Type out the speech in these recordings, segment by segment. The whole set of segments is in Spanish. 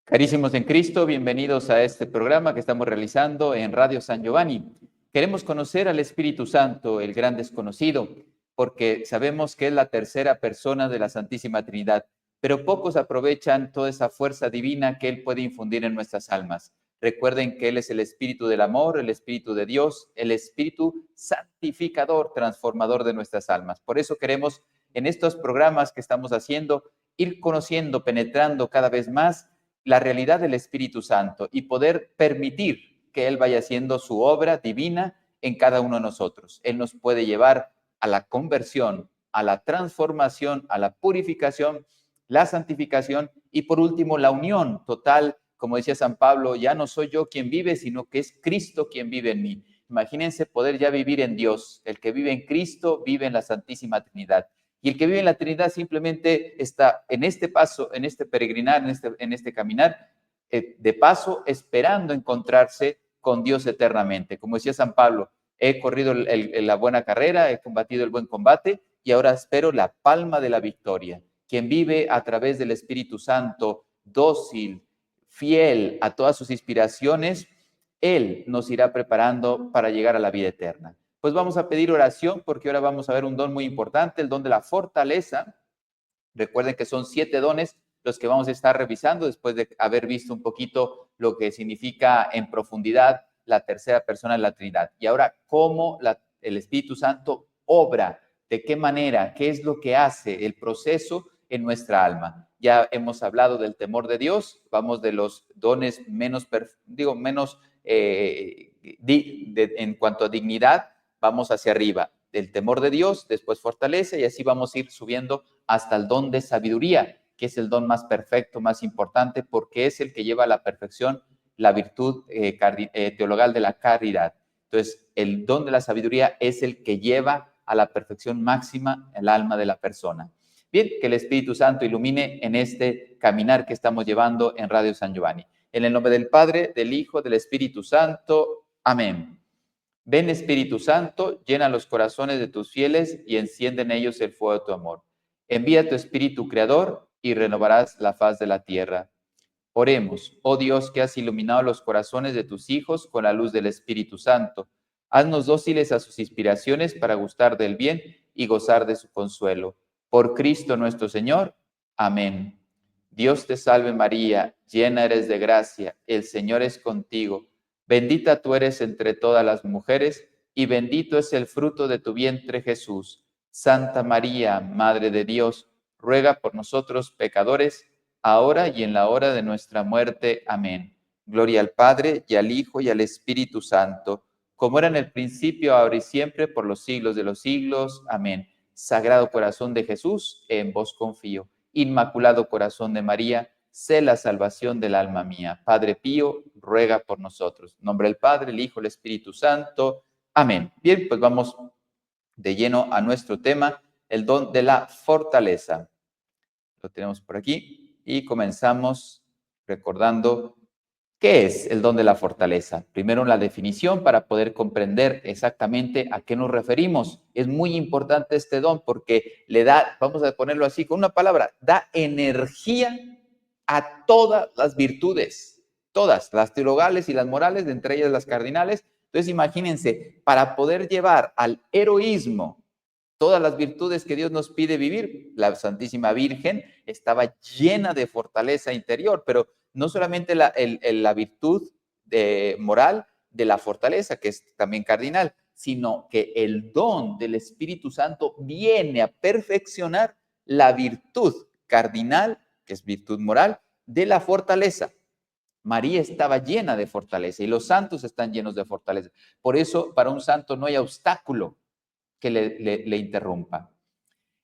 Carísimos en Cristo, bienvenidos a este programa que estamos realizando en Radio San Giovanni. Queremos conocer al Espíritu Santo, el gran desconocido, porque sabemos que es la tercera persona de la Santísima Trinidad, pero pocos aprovechan toda esa fuerza divina que Él puede infundir en nuestras almas. Recuerden que Él es el Espíritu del amor, el Espíritu de Dios, el Espíritu santificador, transformador de nuestras almas. Por eso queremos en estos programas que estamos haciendo ir conociendo, penetrando cada vez más la realidad del Espíritu Santo y poder permitir que Él vaya haciendo su obra divina en cada uno de nosotros. Él nos puede llevar a la conversión, a la transformación, a la purificación, la santificación y por último la unión total. Como decía San Pablo, ya no soy yo quien vive, sino que es Cristo quien vive en mí. Imagínense poder ya vivir en Dios. El que vive en Cristo vive en la Santísima Trinidad. Y el que vive en la Trinidad simplemente está en este paso, en este peregrinar, en este caminar, de paso, esperando encontrarse con Dios eternamente. Como decía San Pablo, he corrido la buena carrera, he combatido el buen combate y ahora espero la palma de la victoria. Quien vive a través del Espíritu Santo, dócil, fiel a todas sus inspiraciones, Él nos irá preparando para llegar a la vida eterna. Pues vamos a pedir oración porque ahora vamos a ver un don muy importante, el don de la fortaleza. Recuerden que son 7 dones los que vamos a estar revisando después de haber visto un poquito lo que significa en profundidad la tercera persona de la Trinidad. Y ahora, ¿cómo el Espíritu Santo obra? ¿De qué manera? ¿Qué es lo que hace el proceso en nuestra alma? Ya hemos hablado del temor de Dios, vamos de los dones menos en cuanto a dignidad, vamos hacia arriba. Del temor de Dios, después fortaleza y así vamos a ir subiendo hasta el don de sabiduría, que es el don más perfecto, más importante, porque es el que lleva a la perfección la virtud teologal de la caridad. Entonces, el don de la sabiduría es el que lleva a la perfección máxima el alma de la persona. Bien, que el Espíritu Santo ilumine en este caminar que estamos llevando en Radio San Giovanni. En el nombre del Padre, del Hijo, del Espíritu Santo. Amén. Ven Espíritu Santo, llena los corazones de tus fieles y enciende en ellos el fuego de tu amor. Envía tu Espíritu Creador y renovarás la faz de la tierra. Oremos, oh Dios que has iluminado los corazones de tus hijos con la luz del Espíritu Santo. Haznos dóciles a sus inspiraciones para gustar del bien y gozar de su consuelo. Por Cristo nuestro Señor. Amén. Dios te salve María, llena eres de gracia, el Señor es contigo. Bendita tú eres entre todas las mujeres y bendito es el fruto de tu vientre Jesús. Santa María, Madre de Dios, ruega por nosotros pecadores, ahora y en la hora de nuestra muerte. Amén. Gloria al Padre, y al Hijo, y al Espíritu Santo, como era en el principio, ahora y siempre, por los siglos de los siglos. Amén. Sagrado corazón de Jesús, en vos confío. Inmaculado corazón de María, sé la salvación del alma mía. Padre Pío, ruega por nosotros. En nombre del Padre, el Hijo, el Espíritu Santo. Amén. Bien, pues vamos de lleno a nuestro tema, el don de la fortaleza. Lo tenemos por aquí y comenzamos recordando qué es el don de la fortaleza. Primero la definición para poder comprender exactamente a qué nos referimos. Es muy importante este don porque le da, vamos a ponerlo así con una palabra, da energía a todas las virtudes, todas, las teologales y las morales, de entre ellas las cardinales. Entonces imagínense, para poder llevar al heroísmo todas las virtudes que Dios nos pide vivir, la Santísima Virgen estaba llena de fortaleza interior, pero no solamente la virtud moral de la fortaleza, que es también cardinal, sino que el don del Espíritu Santo viene a perfeccionar la virtud cardinal, que es virtud moral, de la fortaleza. María estaba llena de fortaleza y los santos están llenos de fortaleza. Por eso, para un santo no hay obstáculo que le interrumpa.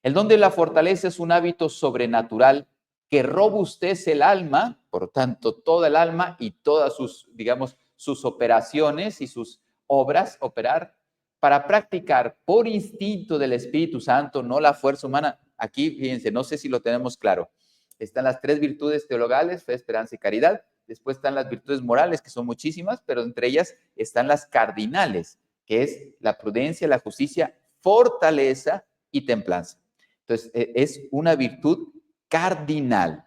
El don de la fortaleza es un hábito sobrenatural que robustece el alma, por tanto, toda el alma y todas sus, digamos, sus operaciones y sus obras, operar, para practicar por instinto del Espíritu Santo, no la fuerza humana. Aquí, fíjense, no sé si lo tenemos claro. Están las 3 virtudes teologales, fe, esperanza y caridad. Después están las virtudes morales, que son muchísimas, pero entre ellas están las cardinales, que es la prudencia, la justicia, fortaleza y templanza. Entonces, es una virtud cardinal.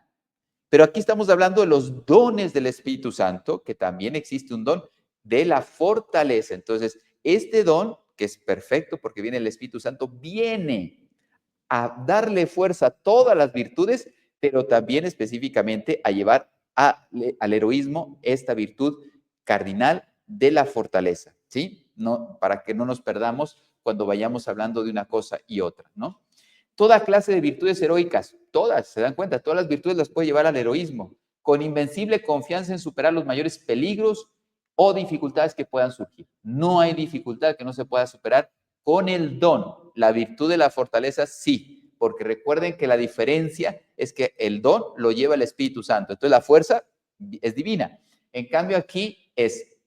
Pero aquí estamos hablando de los dones del Espíritu Santo, que también existe un don de la fortaleza. Entonces, este don, que es perfecto porque viene el Espíritu Santo, viene a darle fuerza a todas las virtudes, pero también específicamente a llevar al heroísmo esta virtud cardinal de la fortaleza, ¿sí? No, para que no nos perdamos cuando vayamos hablando de una cosa y otra, ¿no? Toda clase de virtudes heroicas, todas, se dan cuenta, todas las virtudes las puede llevar al heroísmo, con invencible confianza en superar los mayores peligros o dificultades que puedan surgir. No hay dificultad que no se pueda superar con el don. La virtud de la fortaleza sí, porque recuerden que la diferencia es que el don lo lleva el Espíritu Santo. Entonces la fuerza es divina. En cambio aquí es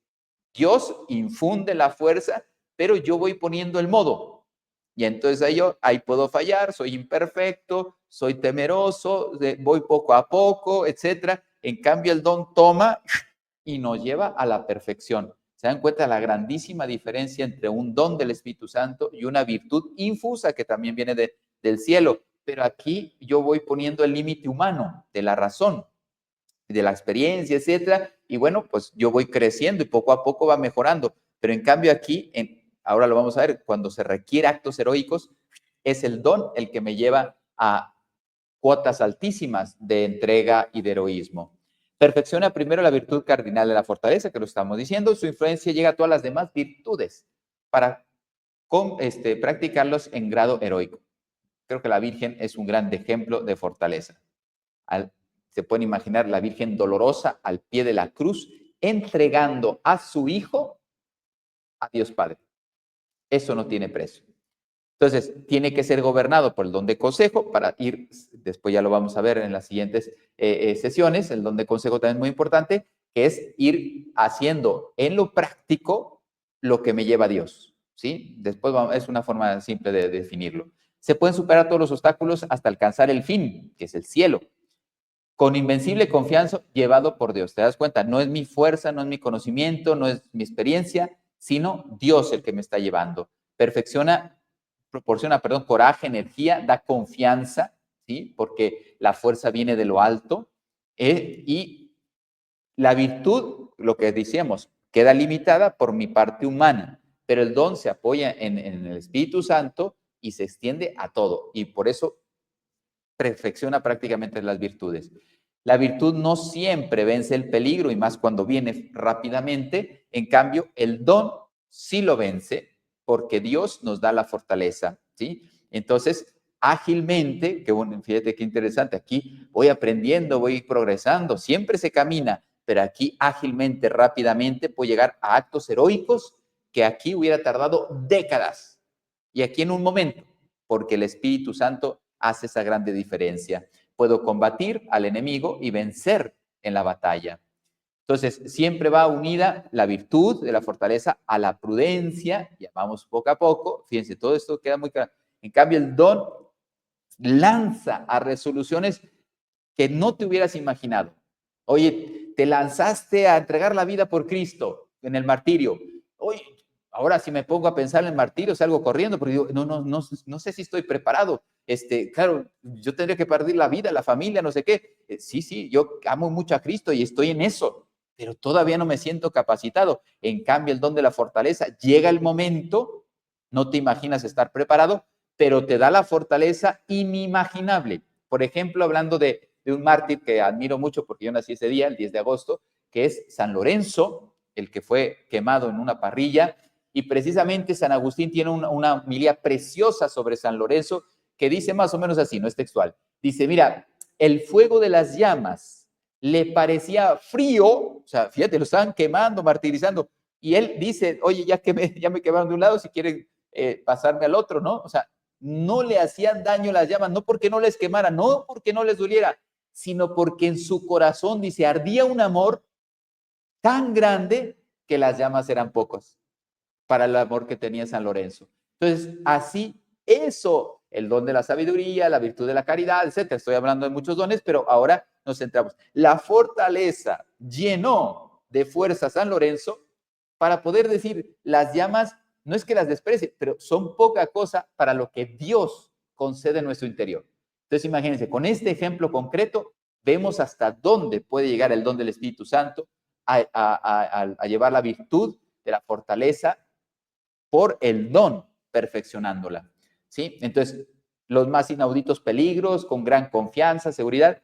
Dios infunde la fuerza, pero yo voy poniendo el modo. Y entonces ahí puedo fallar, soy imperfecto, soy temeroso, voy poco a poco, etcétera. En cambio, el don toma y nos lleva a la perfección. ¿Se dan cuenta la grandísima diferencia entre un don del Espíritu Santo y una virtud infusa que también viene del cielo? Pero aquí yo voy poniendo el límite humano de la razón, de la experiencia, etcétera. Y bueno, pues yo voy creciendo y poco a poco va mejorando. Pero en cambio aquí, ahora lo vamos a ver, cuando se requiere actos heroicos, es el don el que me lleva a cuotas altísimas de entrega y de heroísmo. Perfecciona primero la virtud cardinal de la fortaleza, que lo estamos diciendo, su influencia llega a todas las demás virtudes para practicarlos en grado heroico. Creo que la Virgen es un gran ejemplo de fortaleza. Se pueden imaginar la Virgen dolorosa al pie de la cruz, entregando a su Hijo a Dios Padre. Eso no tiene precio. Entonces, tiene que ser gobernado por el don de consejo para ir, después ya lo vamos a ver en las siguientes sesiones, el don de consejo también es muy importante, que es ir haciendo en lo práctico lo que me lleva a Dios, ¿sí? Después es una forma simple de definirlo. Se pueden superar todos los obstáculos hasta alcanzar el fin, que es el cielo, con invencible confianza llevado por Dios. ¿Te das cuenta? No es mi fuerza, no es mi conocimiento, no es mi experiencia, sino Dios el que me está llevando. Proporciona, coraje, energía, da confianza, ¿sí? Porque la fuerza viene de lo alto. Y la virtud, lo que decíamos, queda limitada por mi parte humana, pero el don se apoya en el Espíritu Santo y se extiende a todo. Y por eso perfecciona prácticamente las virtudes. La virtud no siempre vence el peligro y más cuando viene rápidamente. En cambio, el don sí lo vence porque Dios nos da la fortaleza, ¿sí? Entonces, ágilmente, que bueno, fíjate qué interesante, aquí voy aprendiendo, voy progresando, siempre se camina, pero aquí ágilmente, rápidamente puedo llegar a actos heroicos que aquí hubiera tardado décadas y aquí en un momento, porque el Espíritu Santo hace esa grande diferencia. Puedo combatir al enemigo y vencer en la batalla. Entonces, siempre va unida la virtud de la fortaleza a la prudencia, ya vamos poco a poco, fíjense, todo esto queda muy claro. En cambio, el don lanza a resoluciones que no te hubieras imaginado. Oye, te lanzaste a entregar la vida por Cristo en el martirio. Oye, ahora si me pongo a pensar en el martirio, salgo corriendo porque digo, no sé si estoy preparado. Claro, yo tendría que perder la vida, la familia, no sé qué. Sí, yo amo mucho a Cristo y estoy en eso, pero todavía no me siento capacitado. En cambio, el don de la fortaleza, llega el momento, no te imaginas estar preparado, pero te da la fortaleza inimaginable. Por ejemplo, hablando de un mártir que admiro mucho porque yo nací ese día, el 10 de agosto, que es San Lorenzo, el que fue quemado en una parrilla. Y precisamente San Agustín tiene una homilía preciosa sobre San Lorenzo que dice más o menos así, no es textual. Dice, mira, el fuego de las llamas le parecía frío, o sea, fíjate, lo estaban quemando, martirizando, y él dice, oye, ya me quemaron de un lado, si quieren pasarme al otro, ¿no? O sea, no le hacían daño las llamas, no porque no les quemara, no porque no les doliera, sino porque en su corazón, dice, ardía un amor tan grande que las llamas eran pocas para el amor que tenía San Lorenzo. Entonces, así, eso, el don de la sabiduría, la virtud de la caridad, etcétera. Estoy hablando de muchos dones, pero ahora nos centramos. La fortaleza llenó de fuerza a San Lorenzo para poder decir, las llamas, no es que las desprecie, pero son poca cosa para lo que Dios concede en nuestro interior. Entonces, imagínense, con este ejemplo concreto, vemos hasta dónde puede llegar el don del Espíritu Santo a llevar la virtud de la fortaleza por el don, perfeccionándola, ¿sí? Entonces, los más inauditos peligros, con gran confianza, seguridad,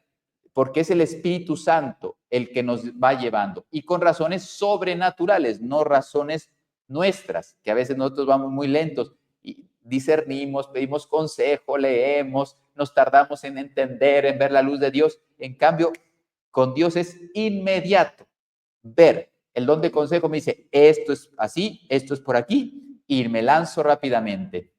porque es el Espíritu Santo el que nos va llevando, y con razones sobrenaturales, no razones nuestras, que a veces nosotros vamos muy lentos y discernimos, pedimos consejo, leemos, nos tardamos en entender, en ver la luz de Dios. En cambio, con Dios es inmediato ver. El don de consejo me dice, esto es así, esto es por aquí, y me lanzo rápidamente.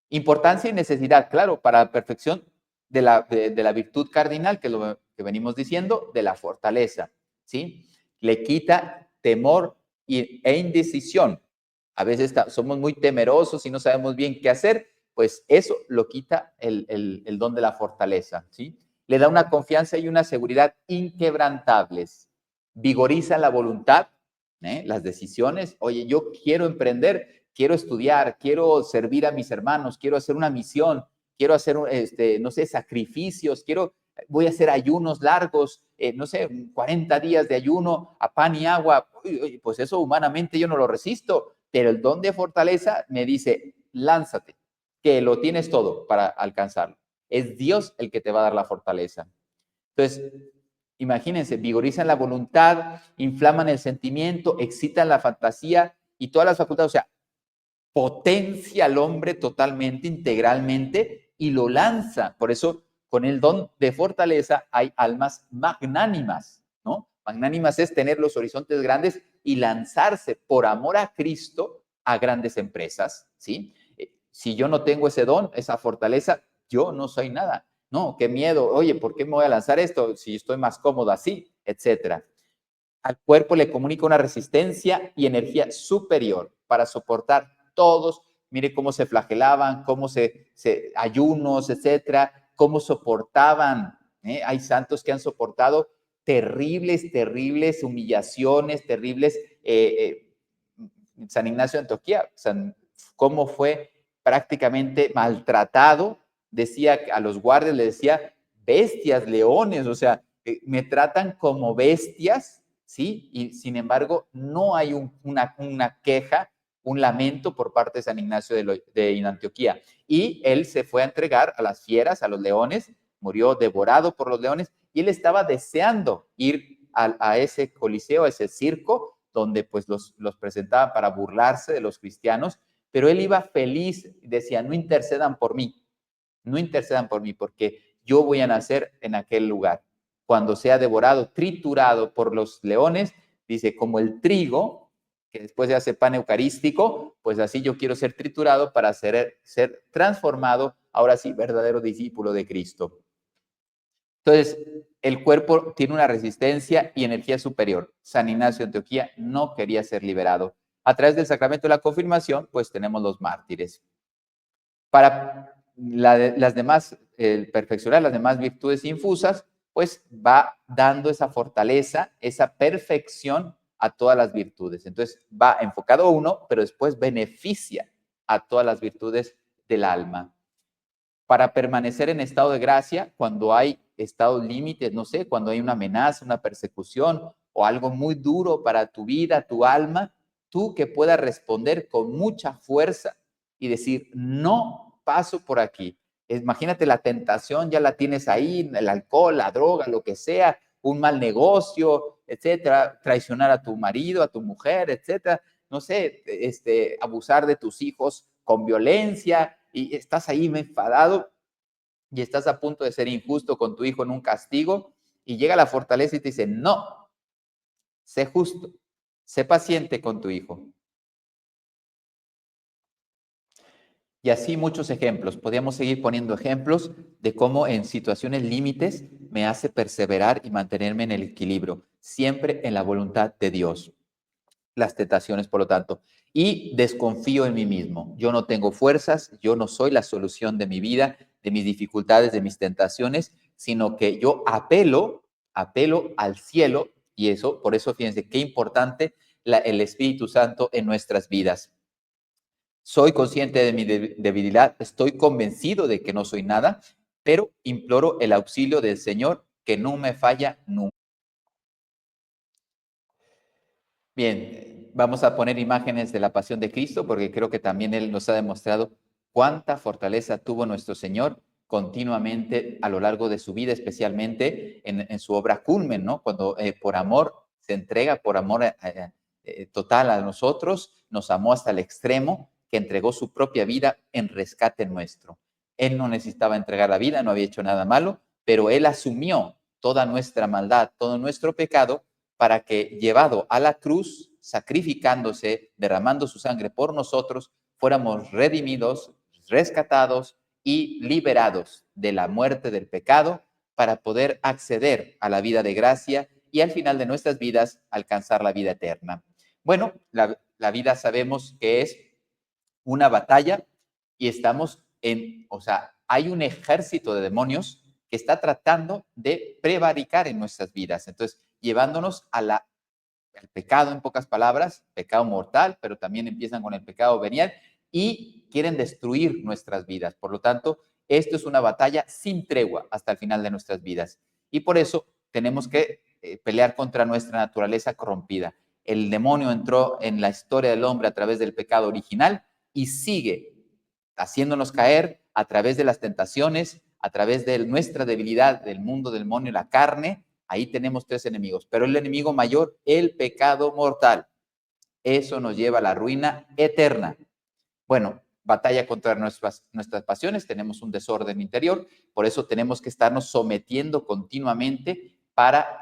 Importancia y necesidad, claro, para la perfección de la virtud cardinal, que es lo que venimos diciendo, de la fortaleza, ¿sí? Le quita temor e indecisión. A veces somos muy temerosos y no sabemos bien qué hacer, pues eso lo quita el don de la fortaleza, ¿sí? Le da una confianza y una seguridad inquebrantables. Vigoriza la voluntad, las decisiones. Oye, yo quiero emprender, quiero estudiar, quiero servir a mis hermanos, quiero hacer una misión, quiero hacer, no sé, sacrificios, voy a hacer ayunos largos, no sé, 40 días de ayuno a pan y agua. Pues eso humanamente yo no lo resisto, pero el don de fortaleza me dice, lánzate, que lo tienes todo para alcanzarlo. Es Dios el que te va a dar la fortaleza. Entonces, imagínense, vigorizan la voluntad, inflaman el sentimiento, excitan la fantasía y todas las facultades, o sea, potencia al hombre totalmente, integralmente y lo lanza. Por eso, con el don de fortaleza hay almas magnánimas, ¿no? Magnánimas es tener los horizontes grandes y lanzarse por amor a Cristo a grandes empresas, ¿sí? Si yo no tengo ese don, esa fortaleza, yo no soy nada. No, qué miedo. Oye, ¿por qué me voy a lanzar esto si estoy más cómodo así? Etcétera. Al cuerpo le comunica una resistencia y energía superior para soportar todos. Mire cómo se flagelaban, cómo ayunos, etcétera, cómo soportaban. Hay santos que han soportado terribles humillaciones, terribles. San Ignacio de Antioquía, cómo fue prácticamente maltratado, decía a los guardias, le decía bestias, leones, o sea, me tratan como bestias, ¿sí? Y sin embargo, no hay una queja, un lamento por parte de San Ignacio de Antioquía. Y él se fue a entregar a las fieras, a los leones, murió devorado por los leones, y él estaba deseando ir a ese coliseo, a ese circo, donde pues los presentaban para burlarse de los cristianos, pero él iba feliz, decía, no intercedan por mí, porque yo voy a nacer en aquel lugar. Cuando sea devorado, triturado por los leones, dice, como el trigo, que después se hace pan eucarístico, pues así yo quiero ser triturado para ser transformado, ahora sí, verdadero discípulo de Cristo. Entonces, el cuerpo tiene una resistencia y energía superior. San Ignacio de Antioquía no quería ser liberado. A través del sacramento de la confirmación, pues tenemos los mártires. Para las demás, el perfeccionar las demás virtudes infusas, pues va dando esa fortaleza, esa perfección a todas las virtudes. Entonces va enfocado a uno, pero después beneficia a todas las virtudes del alma. Para permanecer en estado de gracia, cuando hay estados límites, no sé, cuando hay una amenaza, una persecución o algo muy duro para tu vida, tu alma, tú que puedas responder con mucha fuerza y decir, no paso por aquí. Imagínate la tentación, ya la tienes ahí, el alcohol, la droga, lo que sea, un mal negocio, etcétera, traicionar a tu marido, a tu mujer, etcétera, no sé, abusar de tus hijos con violencia y estás ahí enfadado y estás a punto de ser injusto con tu hijo en un castigo y llega la fortaleza y te dice, no, sé justo, sé paciente con tu hijo. Y así muchos ejemplos. Podríamos seguir poniendo ejemplos de cómo en situaciones límites me hace perseverar y mantenerme en el equilibrio, siempre en la voluntad de Dios. Las tentaciones, por lo tanto. Y desconfío en mí mismo. Yo no tengo fuerzas, yo no soy la solución de mi vida, de mis dificultades, de mis tentaciones, sino que yo apelo al cielo y eso, por eso fíjense qué importante el Espíritu Santo en nuestras vidas. Soy consciente de mi debilidad, estoy convencido de que no soy nada, pero imploro el auxilio del Señor que no me falla nunca. Bien, vamos a poner imágenes de la pasión de Cristo porque creo que también Él nos ha demostrado cuánta fortaleza tuvo nuestro Señor continuamente a lo largo de su vida, especialmente en su obra culmen, ¿no? Cuando por amor se entrega, por amor total a nosotros, nos amó hasta el extremo que entregó su propia vida en rescate nuestro. Él no necesitaba entregar la vida, no había hecho nada malo, pero Él asumió toda nuestra maldad, todo nuestro pecado, para que llevado a la cruz, sacrificándose, derramando su sangre por nosotros, fuéramos redimidos, rescatados y liberados de la muerte del pecado para poder acceder a la vida de gracia y al final de nuestras vidas alcanzar la vida eterna. Bueno, la vida sabemos que es una batalla y estamos o sea, hay un ejército de demonios que está tratando de prevaricar en nuestras vidas. Entonces, llevándonos al pecado, en pocas palabras, pecado mortal, pero también empiezan con el pecado venial y quieren destruir nuestras vidas. Por lo tanto, esto es una batalla sin tregua hasta el final de nuestras vidas. Y por eso tenemos que pelear contra nuestra naturaleza corrompida. El demonio entró en la historia del hombre a través del pecado original y sigue haciéndonos caer a través de las tentaciones, a través de nuestra debilidad del mundo del demonio, la carne. Ahí tenemos tres enemigos, pero el enemigo mayor, el pecado mortal. Eso nos lleva a la ruina eterna. Bueno, batalla contra nuestras pasiones, tenemos un desorden interior, por eso tenemos que estarnos sometiendo continuamente para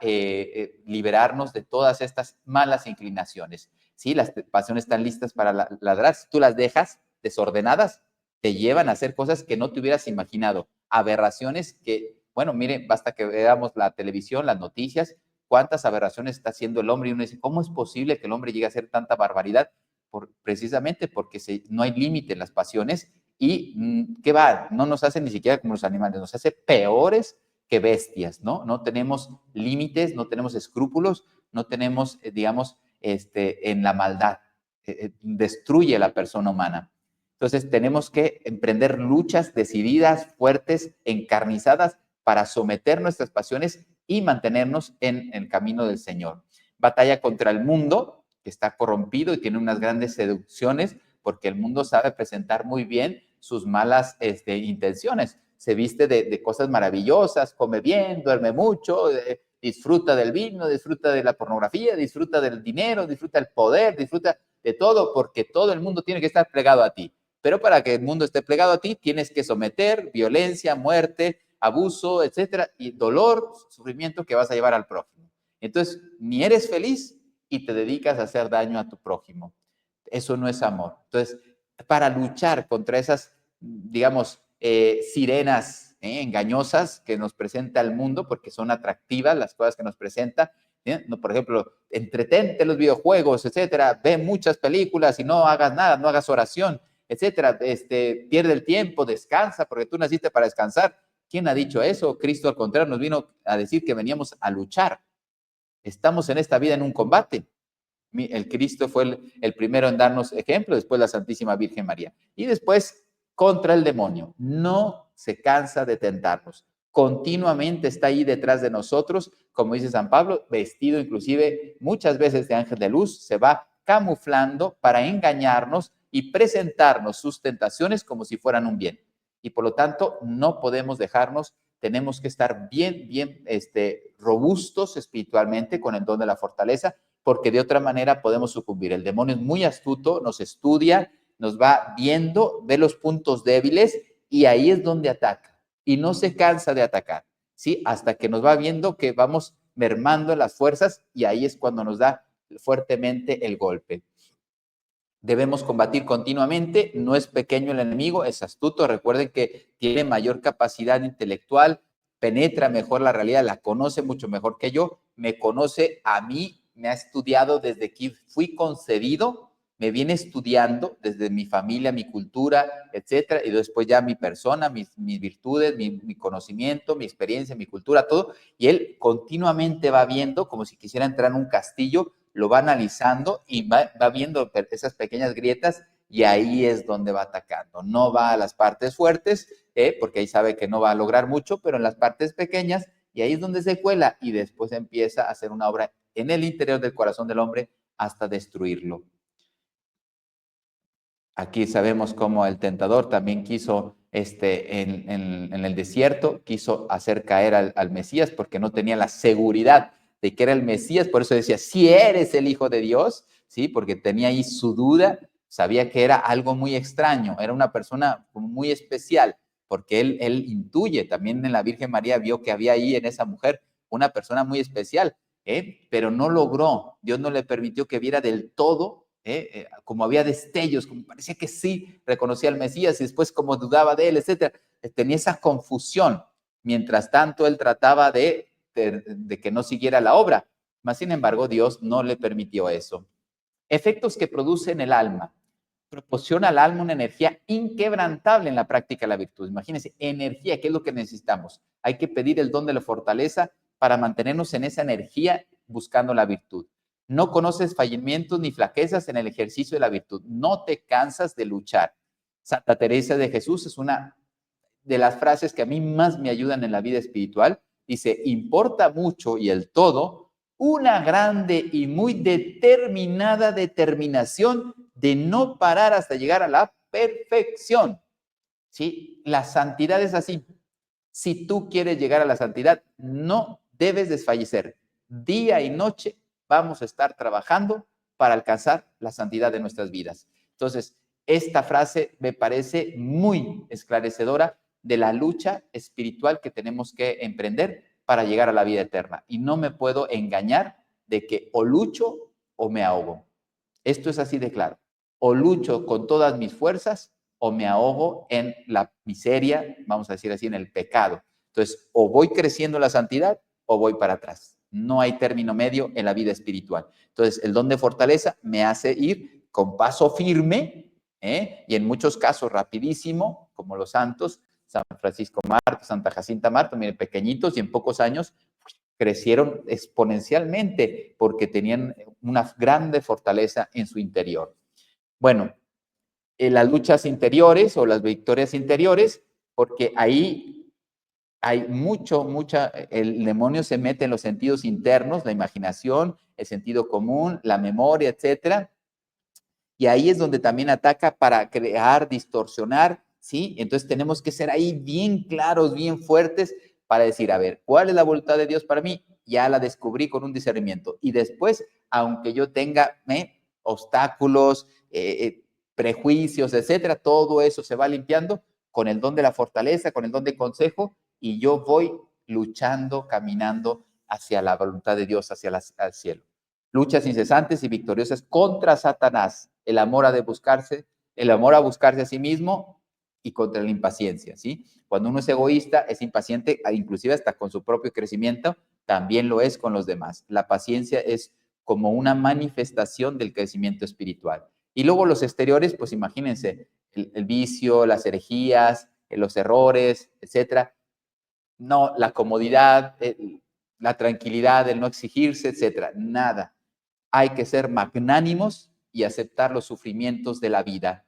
liberarnos de todas estas malas inclinaciones. ¿Sí? Las pasiones están listas para ladrar, si tú las dejas desordenadas, te llevan a hacer cosas que no te hubieras imaginado, aberraciones que, bueno, mire, basta que veamos la televisión, las noticias, cuántas aberraciones está haciendo el hombre y uno dice, ¿cómo es posible que el hombre llegue a hacer tanta barbaridad? Precisamente porque no hay límite en las pasiones y ¿qué va? No nos hace ni siquiera como los animales, nos hace peores que bestias, ¿no? No tenemos límites, no tenemos escrúpulos, no tenemos, digamos, en la maldad. Destruye a la persona humana. Entonces tenemos que emprender luchas decididas, fuertes, encarnizadas para someter nuestras pasiones y mantenernos en el camino del Señor. Batalla contra el mundo, que está corrompido y tiene unas grandes seducciones, porque el mundo sabe presentar muy bien sus malas intenciones. Se viste de cosas maravillosas, come bien, duerme mucho, disfruta del vino, disfruta de la pornografía, disfruta del dinero, disfruta del poder, disfruta de todo, porque todo el mundo tiene que estar plegado a ti. Pero para que el mundo esté plegado a ti, tienes que someter violencia, muerte, abuso, etcétera, y dolor, sufrimiento que vas a llevar al prójimo. Entonces, ni eres feliz y te dedicas a hacer daño a tu prójimo. Eso no es amor. Entonces, para luchar contra esas, digamos, sirenas engañosas que nos presenta el mundo, porque son atractivas las cosas que nos presenta, no, por ejemplo, entretente los videojuegos, etcétera, ve muchas películas y no hagas nada, no hagas oración, etcétera, pierde el tiempo, descansa, porque tú naciste para descansar. ¿Quién ha dicho eso? Cristo, al contrario, nos vino a decir que veníamos a luchar. Estamos en esta vida en un combate. El Cristo fue el primero en darnos ejemplo, después la Santísima Virgen María. Y después contra el demonio. No se cansa de tentarnos. Continuamente está ahí detrás de nosotros, como dice San Pablo, vestido inclusive muchas veces de ángel de luz, se va camuflando para engañarnos y presentarnos sus tentaciones como si fueran un bien. Y por lo tanto, no podemos dejarnos, tenemos que estar bien, robustos espiritualmente con el don de la fortaleza, porque de otra manera podemos sucumbir. El demonio es muy astuto, nos estudia, nos va viendo, ve los puntos débiles y ahí es donde ataca. Y no se cansa de atacar, ¿sí? Hasta que nos va viendo que vamos mermando las fuerzas y ahí es cuando nos da fuertemente el golpe. Debemos combatir continuamente, no es pequeño el enemigo, es astuto, recuerden que tiene mayor capacidad intelectual, penetra mejor la realidad, la conoce mucho mejor que yo, me conoce a mí, me ha estudiado desde que fui concebido, me viene estudiando desde mi familia, mi cultura, etcétera, y después ya mi persona, mis virtudes, mi conocimiento, mi experiencia, mi cultura, todo, y él continuamente va viendo como si quisiera entrar en un castillo, lo va analizando y va viendo esas pequeñas grietas y ahí es donde va atacando. No va a las partes fuertes, porque ahí sabe que no va a lograr mucho, pero en las partes pequeñas y ahí es donde se cuela y después empieza a hacer una obra en el interior del corazón del hombre hasta destruirlo. Aquí sabemos cómo el tentador también quiso, en el desierto, quiso hacer caer al Mesías porque no tenía la seguridad de que era el Mesías, por eso decía, si eres el Hijo de Dios, ¿sí? Porque tenía ahí su duda, sabía que era algo muy extraño, era una persona muy especial, porque él intuye, también en la Virgen María vio que había ahí en esa mujer una persona muy especial, pero no logró, Dios no le permitió que viera del todo, como había destellos, como parecía que sí reconocía al Mesías y después como dudaba de él, etcétera. Tenía esa confusión. Mientras tanto, él trataba de que no siguiera la obra. Mas, sin embargo, Dios no le permitió eso. Efectos que produce en el alma. Proporciona al alma una energía inquebrantable en la práctica de la virtud. Imagínense, energía, ¿qué es lo que necesitamos? Hay que pedir el don de la fortaleza para mantenernos en esa energía buscando la virtud. No conoces fallimientos ni flaquezas en el ejercicio de la virtud. No te cansas de luchar. Santa Teresa de Jesús es una de las frases que a mí más me ayudan en la vida espiritual. Dice, importa mucho y el todo una grande y muy determinada determinación de no parar hasta llegar a la perfección. ¿Sí? La santidad es así. Si tú quieres llegar a la santidad, no debes desfallecer. Día y noche vamos a estar trabajando para alcanzar la santidad de nuestras vidas. Entonces, esta frase me parece muy esclarecedora de la lucha espiritual que tenemos que emprender para llegar a la vida eterna. Y no me puedo engañar de que o lucho o me ahogo. Esto es así de claro. O lucho con todas mis fuerzas o me ahogo en la miseria, vamos a decir así, en el pecado. Entonces, o voy creciendo en la santidad o voy para atrás. No hay término medio en la vida espiritual. Entonces, el don de fortaleza me hace ir con paso firme, y en muchos casos rapidísimo, como los santos, San Francisco Marto, Santa Jacinta Marto, miren, pequeñitos y en pocos años crecieron exponencialmente porque tenían una grande fortaleza en su interior. Bueno, las luchas interiores o las victorias interiores, porque ahí hay el demonio se mete en los sentidos internos, la imaginación, el sentido común, la memoria, etcétera. Y ahí es donde también ataca para crear, distorsionar, ¿sí? Entonces tenemos que ser ahí bien claros, bien fuertes para decir, a ver, ¿cuál es la voluntad de Dios para mí? Ya la descubrí con un discernimiento. Y después, aunque yo tenga obstáculos, prejuicios, etcétera, todo eso se va limpiando con el don de la fortaleza, con el don de consejo, y yo voy luchando, caminando hacia la voluntad de Dios, hacia el cielo. Luchas incesantes y victoriosas contra Satanás, el amor a buscarse a sí mismo y contra la impaciencia, ¿sí? Cuando uno es egoísta, es impaciente, inclusive hasta con su propio crecimiento, también lo es con los demás. La paciencia es como una manifestación del crecimiento espiritual. Y luego los exteriores, pues imagínense, el vicio, las herejías, los errores, etcétera. No, la comodidad, la tranquilidad, el no exigirse, etcétera. Nada. Hay que ser magnánimos y aceptar los sufrimientos de la vida.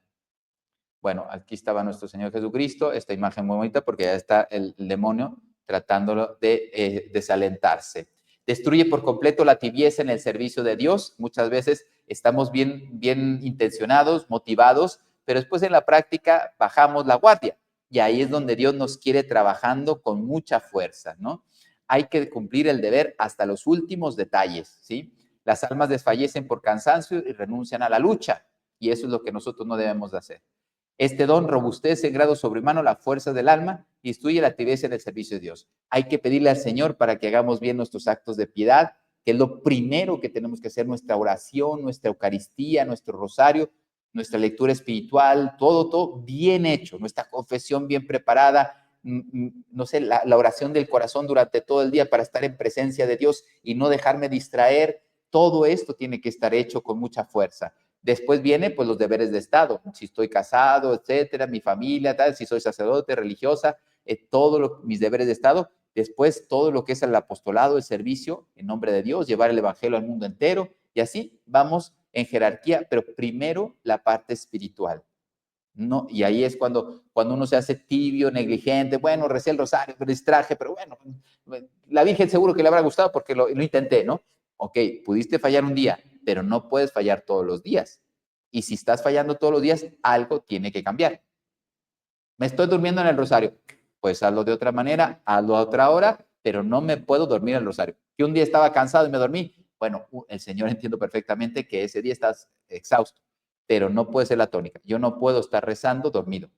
Bueno, aquí estaba nuestro Señor Jesucristo, esta imagen muy bonita porque ya está el demonio tratándolo de desalentarse. Destruye por completo la tibieza en el servicio de Dios. Muchas veces estamos bien intencionados, motivados, pero después en la práctica bajamos la guardia y ahí es donde Dios nos quiere trabajando con mucha fuerza, ¿no? Hay que cumplir el deber hasta los últimos detalles, ¿sí? Las almas desfallecen por cansancio y renuncian a la lucha y eso es lo que nosotros no debemos de hacer. Este don robustece en grado sobrehumano la fuerza del alma y instruye la actividad en el servicio de Dios. Hay que pedirle al Señor para que hagamos bien nuestros actos de piedad, que es lo primero que tenemos que hacer, nuestra oración, nuestra Eucaristía, nuestro rosario, nuestra lectura espiritual, todo bien hecho, nuestra confesión bien preparada, no sé, la oración del corazón durante todo el día para estar en presencia de Dios y no dejarme distraer. Todo esto tiene que estar hecho con mucha fuerza. Después viene, pues, los deberes de Estado. Si estoy casado, etcétera, mi familia, tal, si soy sacerdote, religiosa, mis deberes de Estado. Después, todo lo que es el apostolado, el servicio en nombre de Dios, llevar el evangelio al mundo entero. Y así vamos en jerarquía, pero primero la parte espiritual. No, y ahí es cuando uno se hace tibio, negligente, bueno, recé el rosario, me distraje, pero bueno, la Virgen seguro que le habrá gustado porque lo intenté, ¿no? Ok, pudiste fallar un día, pero no puedes fallar todos los días. Y si estás fallando todos los días, algo tiene que cambiar. Me estoy durmiendo en el rosario, pues hazlo de otra manera, hazlo a otra hora, pero no me puedo dormir en el rosario. Que un día estaba cansado y me dormí, bueno, el Señor entiendo perfectamente que ese día estás exhausto, pero no puede ser la tónica. Yo no puedo estar rezando dormido,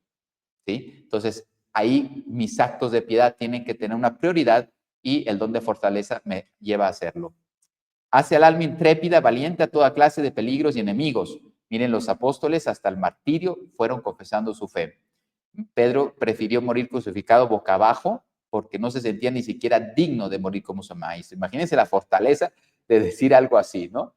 ¿sí? Entonces, ahí mis actos de piedad tienen que tener una prioridad y el don de fortaleza me lleva a hacerlo. Hace al alma intrépida, valiente a toda clase de peligros y enemigos. Miren, los apóstoles hasta el martirio fueron confesando su fe. Pedro prefirió morir crucificado boca abajo porque no se sentía ni siquiera digno de morir como su maestro. Imagínense la fortaleza de decir algo así, ¿no?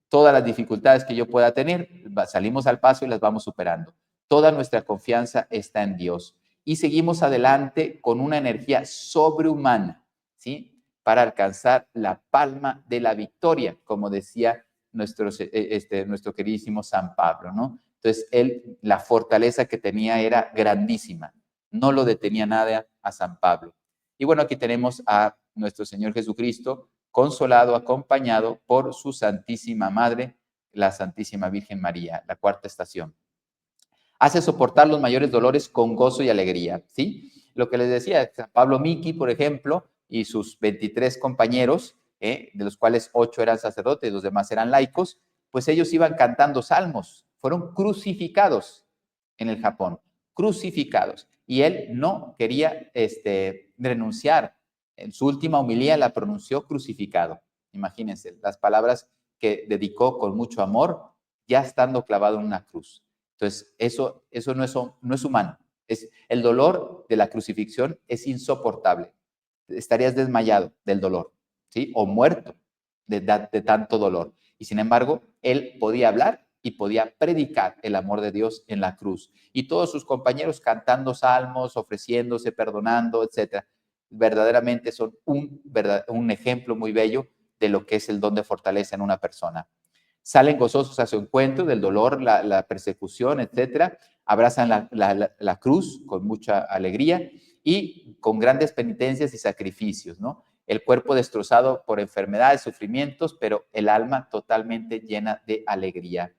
Todas las dificultades que yo pueda tener, salimos al paso y las vamos superando. Toda nuestra confianza está en Dios y seguimos adelante con una energía sobrehumana, ¿sí? Para alcanzar la palma de la victoria, como decía nuestro queridísimo San Pablo, ¿no? Entonces, la fortaleza que tenía era grandísima, no lo detenía nada a San Pablo. Y bueno, aquí tenemos a nuestro Señor Jesucristo, consolado, acompañado por su Santísima Madre, la Santísima Virgen María, la cuarta estación. Hace soportar los mayores dolores con gozo y alegría, ¿sí? Lo que les decía, San Pablo Miki, por ejemplo, y sus 23 compañeros, de los cuales 8 eran sacerdotes y los demás eran laicos, pues ellos iban cantando salmos, fueron crucificados en el Japón, crucificados. Y él no quería renunciar. En su última homilía la pronunció crucificado. Imagínense, las palabras que dedicó con mucho amor, ya estando clavado en una cruz. Entonces, eso no es humano. El dolor de la crucifixión es insoportable. Estarías desmayado del dolor, ¿sí? O muerto de tanto dolor. Y sin embargo, él podía hablar y podía predicar el amor de Dios en la cruz. Y todos sus compañeros cantando salmos, ofreciéndose, perdonando, etc. Verdaderamente son un ejemplo muy bello de lo que es el don de fortaleza en una persona. Salen gozosos a su encuentro del dolor, la persecución, etc. Abrazan la cruz con mucha alegría y con grandes penitencias y sacrificios, ¿no? El cuerpo destrozado por enfermedades, sufrimientos, pero el alma totalmente llena de alegría.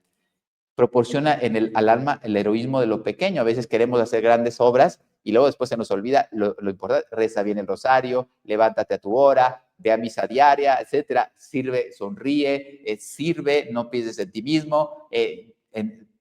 Proporciona al alma el heroísmo de lo pequeño. A veces queremos hacer grandes obras y luego después se nos olvida lo importante. Reza bien el rosario, levántate a tu hora, ve a misa diaria, etcétera. Sirve, sonríe, sirve, no pienses en ti mismo,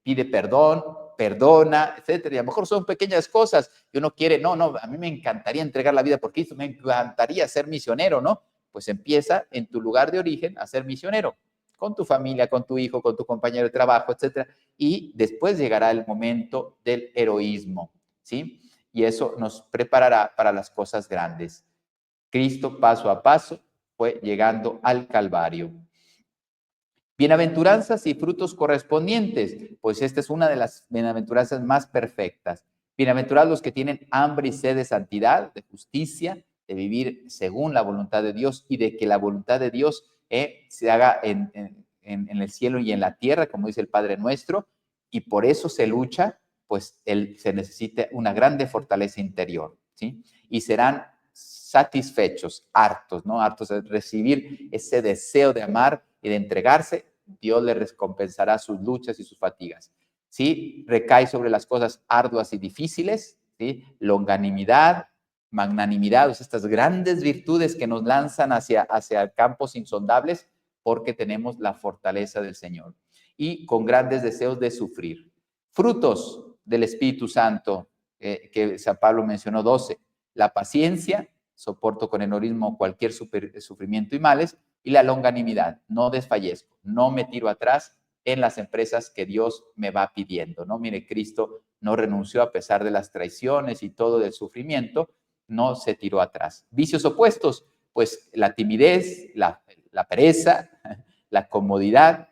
pide perdón, perdona, etcétera. Y a lo mejor son pequeñas cosas que uno quiere, no, a mí me encantaría entregar la vida por Cristo, me encantaría ser misionero, ¿no? Pues empieza en tu lugar de origen a ser misionero, con tu familia, con tu hijo, con tu compañero de trabajo, etcétera. Y después llegará el momento del heroísmo, ¿sí? Y eso nos preparará para las cosas grandes. Cristo, paso a paso, fue llegando al Calvario. Bienaventuranzas y frutos correspondientes, pues esta es una de las bienaventuranzas más perfectas. Bienaventurados los que tienen hambre y sed de santidad, de justicia, de vivir según la voluntad de Dios y de que la voluntad de Dios se haga en el cielo y en la tierra, como dice el Padre Nuestro, y por eso se lucha, pues se necesita una grande fortaleza interior, ¿sí? Y serán satisfechos, hartos, ¿no? Hartos de recibir ese deseo de amar y de entregarse. Dios le recompensará sus luchas y sus fatigas. ¿Sí? Recae sobre las cosas arduas y difíciles, ¿sí? Longanimidad, magnanimidad, o sea, estas grandes virtudes que nos lanzan hacia campos insondables porque tenemos la fortaleza del Señor. Y con grandes deseos de sufrir. Frutos del Espíritu Santo, que San Pablo mencionó 12. La paciencia, soporto con heroísmo cualquier sufrimiento y males, y la longanimidad, no desfallezco, no me tiro atrás en las empresas que Dios me va pidiendo, ¿no? Mire, Cristo no renunció a pesar de las traiciones y todo del sufrimiento, no se tiró atrás. Vicios opuestos, pues la timidez, la pereza, la comodidad,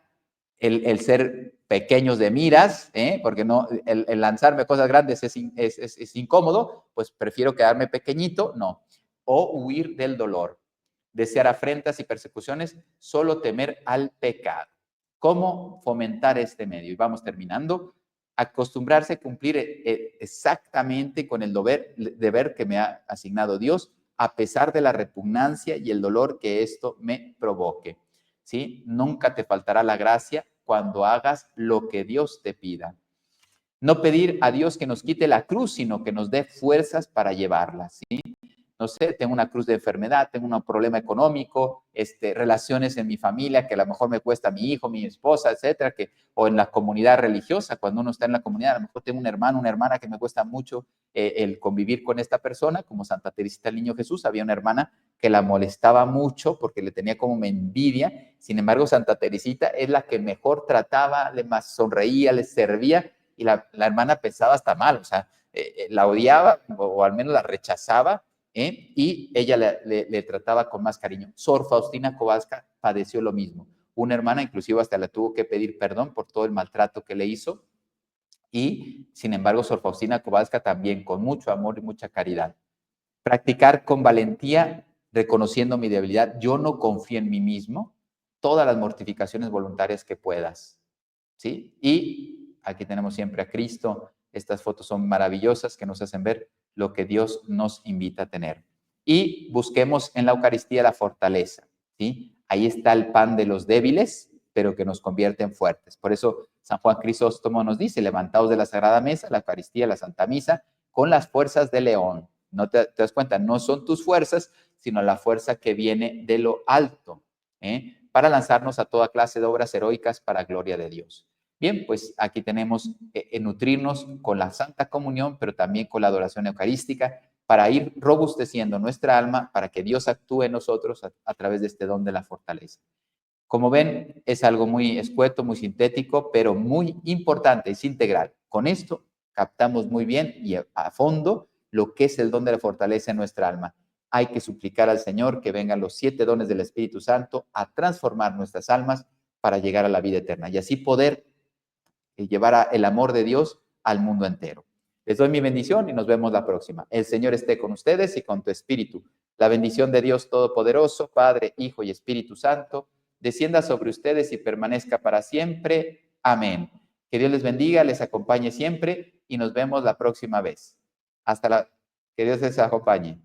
el ser pequeños de miras, porque no, el lanzarme cosas grandes es incómodo, pues prefiero quedarme pequeñito, no. O huir del dolor, desear afrentas y persecuciones, solo temer al pecado. ¿Cómo fomentar este medio? Y vamos terminando. acostumbrarse a cumplir exactamente con el deber que me ha asignado Dios, a pesar de la repugnancia y el dolor que esto me provoque. ¿Sí? Nunca te faltará la gracia cuando hagas lo que Dios te pida. No pedir a Dios que nos quite la cruz, sino que nos dé fuerzas para llevarla, ¿sí? No sé, tengo una cruz de enfermedad, tengo un problema económico, relaciones en mi familia que a lo mejor me cuesta mi hijo, mi esposa, etcétera, o en la comunidad religiosa, cuando uno está en la comunidad, a lo mejor tengo un hermano, una hermana que me cuesta mucho el convivir con esta persona, como Santa Teresita del Niño Jesús, había una hermana que la molestaba mucho porque le tenía como envidia, sin embargo Santa Teresita es la que mejor trataba, le más sonreía, le servía, y la hermana pensaba hasta mal, o sea, la odiaba o al menos la rechazaba, y ella le trataba con más cariño. Sor Faustina Kowalska padeció lo mismo. Una hermana inclusive hasta le tuvo que pedir perdón por todo el maltrato que le hizo, y sin embargo Sor Faustina Kowalska también con mucho amor y mucha caridad. Practicar con valentía, reconociendo mi debilidad. Yo no confío en mí mismo. Todas las mortificaciones voluntarias que puedas, ¿sí? Y aquí tenemos siempre a Cristo. Estas fotos son maravillosas que nos hacen ver lo que Dios nos invita a tener. Y busquemos en la Eucaristía la fortaleza, ¿sí? Ahí está el pan de los débiles, pero que nos convierte en fuertes. Por eso San Juan Crisóstomo nos dice, levantaos de la Sagrada Mesa, la Eucaristía, la Santa Misa, con las fuerzas de león. No te das cuenta, no son tus fuerzas, sino la fuerza que viene de lo alto, para lanzarnos a toda clase de obras heroicas para gloria de Dios. Bien, pues aquí tenemos nutrirnos con la Santa Comunión, pero también con la adoración eucarística, para ir robusteciendo nuestra alma, para que Dios actúe en nosotros a través de este don de la fortaleza. Como ven, es algo muy escueto, muy sintético, pero muy importante, es integral. Con esto captamos muy bien y a fondo lo que es el don de la fortaleza en nuestra alma. Hay que suplicar al Señor que vengan los 7 dones del Espíritu Santo a transformar nuestras almas para llegar a la vida eterna y así poder llevar el amor de Dios al mundo entero. Les doy mi bendición y nos vemos la próxima. El Señor esté con ustedes y con tu espíritu. La bendición de Dios Todopoderoso, Padre, Hijo y Espíritu Santo, descienda sobre ustedes y permanezca para siempre. Amén. Que Dios les bendiga, les acompañe siempre y nos vemos la próxima vez. Que Dios les acompañe.